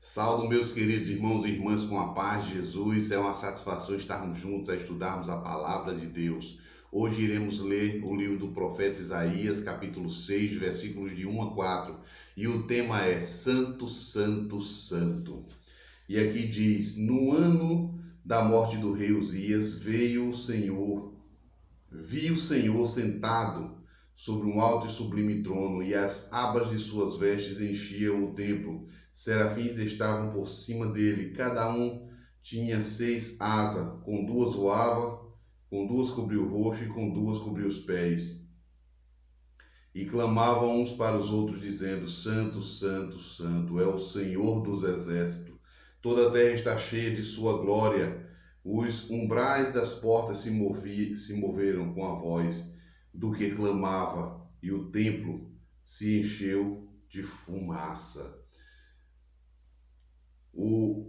Salve, meus queridos irmãos e irmãs, com a paz de Jesus. É uma satisfação estarmos juntos a estudarmos a palavra de Deus. Hoje iremos ler o livro do profeta Isaías, capítulo 6, versículos de 1 a 4. E o tema é Santo, Santo, Santo. E aqui diz: no ano da morte do rei Uzias, vi o Senhor sentado sobre um alto e sublime trono, e as abas de suas vestes enchiam o templo. Serafins estavam por cima dele, cada um tinha 6 asas, com 2 voava, com 2 cobria o rosto e com 2 cobria os pés. E clamavam uns para os outros, dizendo: Santo, Santo, Santo é o Senhor dos exércitos. Toda a terra está cheia de sua glória. Os umbrais das portas se moveram com a voz do que clamava, e o templo se encheu de fumaça.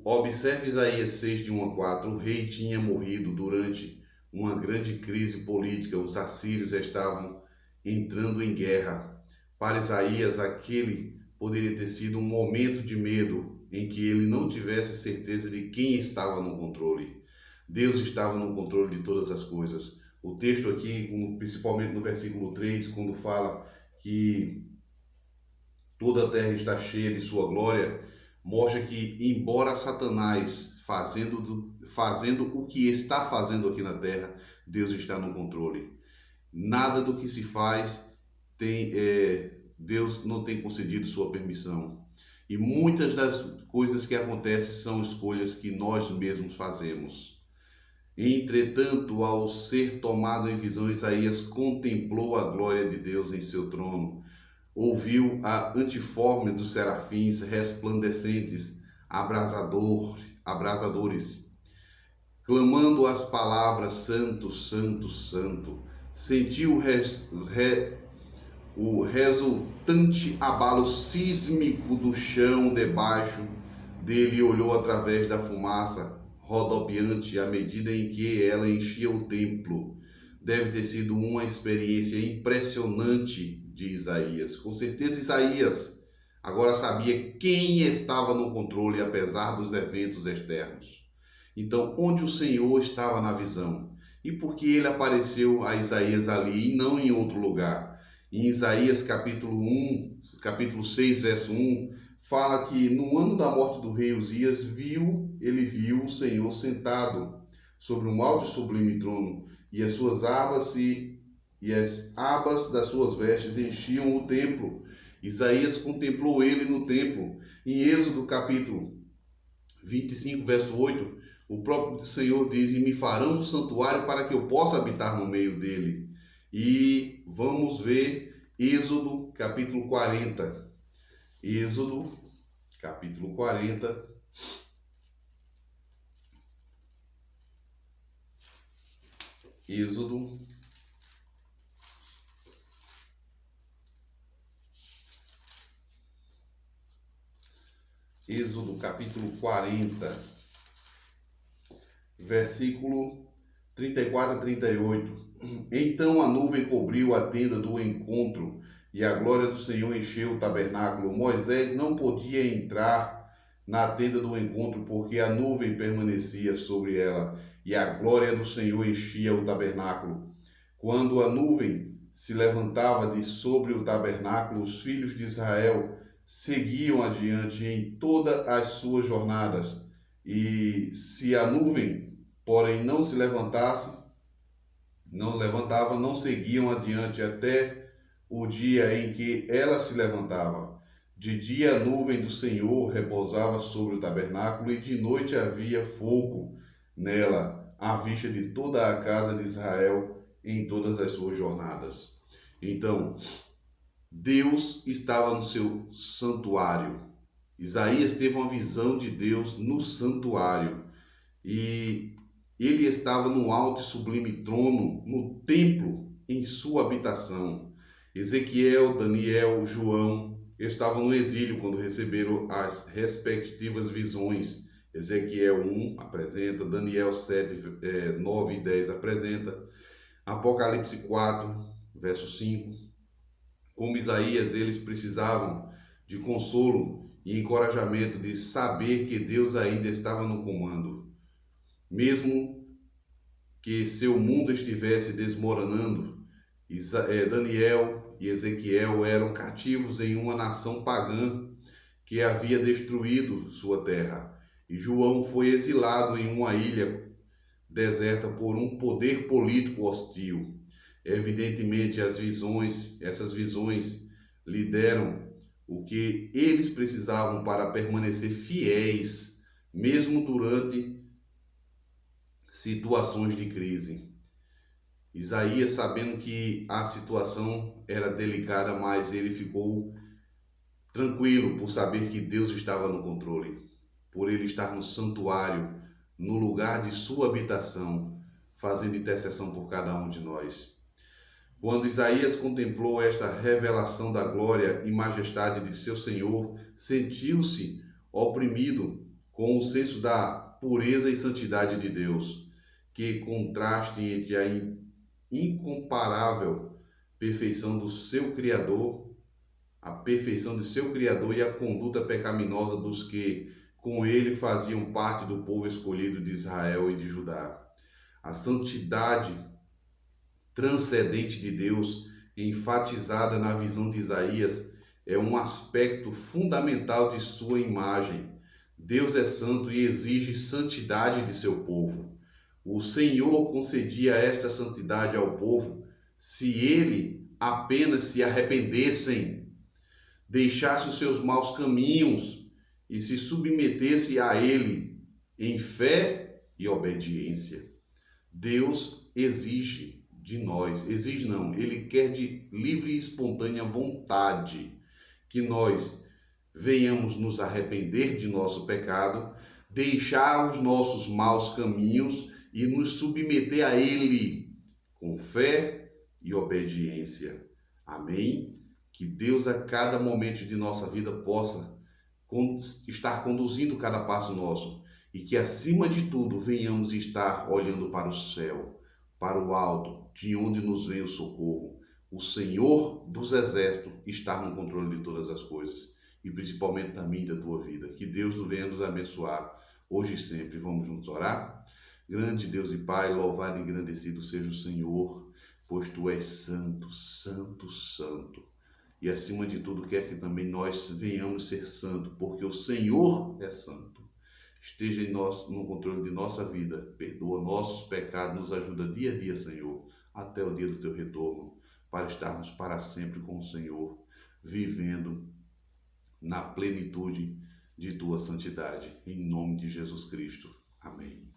Observe Isaías 6, de 1 a 4. O rei tinha morrido durante uma grande crise política. Os assírios estavam entrando em guerra. Para Isaías, aquele poderia ter sido um momento de medo em que ele não tivesse certeza de quem estava no controle. Deus estava no controle de todas as coisas. O texto aqui, principalmente no versículo 3, quando fala que toda a terra está cheia de sua glória, mostra que, embora Satanás fazendo o que está fazendo aqui na terra, Deus está no controle. Nada do que se faz Deus não tem concedido sua permissão. E muitas das coisas que acontecem são escolhas que nós mesmos fazemos. Entretanto, ao ser tomado em visão, Isaías contemplou a glória de Deus em seu trono. Ouviu a antiforme dos serafins resplandecentes, abrasadores, clamando as palavras Santo, Santo, Santo. Sentiu o resultante abalo sísmico do chão debaixo dele e olhou através da fumaça rodopiante à medida em que ela enchia o templo. Deve ter sido uma experiência impressionante de Isaías. Com certeza Isaías agora sabia quem estava no controle, apesar dos eventos externos. Então, onde o Senhor estava na visão? E por que ele apareceu a Isaías ali e não em outro lugar? Em Isaías capítulo 6, verso 1, fala que no ano da morte do rei Uzias, ele viu o Senhor sentado sobre um alto e sublime trono, e as suas abas das suas vestes enchiam o templo. Isaías contemplou ele no templo. Em Êxodo capítulo 25, verso 8, o próprio Senhor diz: e me farão um santuário para que eu possa habitar no meio dele. E vamos ver Êxodo capítulo 40. Êxodo capítulo 40. Êxodo capítulo 40, versículo 34 a 38. Então a nuvem cobriu a tenda do encontro e a glória do Senhor encheu o tabernáculo. Moisés não podia entrar na tenda do encontro porque a nuvem permanecia sobre ela e a glória do Senhor enchia o tabernáculo. Quando a nuvem se levantava de sobre o tabernáculo, os filhos de Israel seguiam adiante em todas as suas jornadas. E se a nuvem, porém, não seguiam adiante até o dia em que ela se levantava. De dia a nuvem do Senhor repousava sobre o tabernáculo e de noite havia fogo nela, à vista de toda a casa de Israel em todas as suas jornadas. Então, Deus estava no seu santuário. Isaías teve uma visão de Deus no santuário. E ele estava no alto e sublime trono, no templo, em sua habitação. Ezequiel, Daniel, João estavam no exílio quando receberam as respectivas visões. Ezequiel 1 apresenta, Daniel 7, 9 e 10 apresenta, Apocalipse 4, verso 5. Como Isaías, eles precisavam de consolo e encorajamento de saber que Deus ainda estava no comando. Mesmo que seu mundo estivesse desmoronando, Daniel e Ezequiel eram cativos em uma nação pagã que havia destruído sua terra. E João foi exilado em uma ilha deserta por um poder político hostil. Evidentemente, essas visões lhe deram o que eles precisavam para permanecer fiéis, mesmo durante situações de crise. Isaías, sabendo que a situação era delicada, mas ele ficou tranquilo por saber que Deus estava no controle, por ele estar no santuário, no lugar de sua habitação, fazendo intercessão por cada um de nós. Quando Isaías contemplou esta revelação da glória e majestade de seu Senhor, sentiu-se oprimido com o senso da pureza e santidade de Deus, que contraste entre a incomparável perfeição do seu Criador, a perfeição de seu Criador e a conduta pecaminosa dos que com ele faziam parte do povo escolhido de Israel e de Judá. A santidade transcendente de Deus, enfatizada na visão de Isaías, é um aspecto fundamental de sua imagem. Deus é santo e exige santidade de seu povo. O Senhor concedia esta santidade ao povo se ele apenas se arrependessem, deixasse os seus maus caminhos e se submetesse a ele em fé e obediência. Deus exige de nós, ele quer de livre e espontânea vontade que nós venhamos nos arrepender de nosso pecado, deixar os nossos maus caminhos e nos submeter a ele com fé e obediência. Amém? Que Deus a cada momento de nossa vida possa estar conduzindo cada passo nosso e que acima de tudo venhamos estar olhando para o céu, para o alto, de onde nos vem o socorro. O Senhor dos Exércitos está no controle de todas as coisas e principalmente da minha e da tua vida. Que Deus venha nos abençoar hoje e sempre. Vamos juntos orar? Grande Deus e Pai, louvado e engrandecido seja o Senhor, pois Tu és santo, santo, santo. E acima de tudo quer que também nós venhamos ser santos, porque o Senhor é santo. Esteja em nós, no controle de nossa vida, perdoa nossos pecados, nos ajuda dia a dia, Senhor, até o dia do Teu retorno, para estarmos para sempre com o Senhor, vivendo na plenitude de Tua santidade. Em nome de Jesus Cristo. Amém.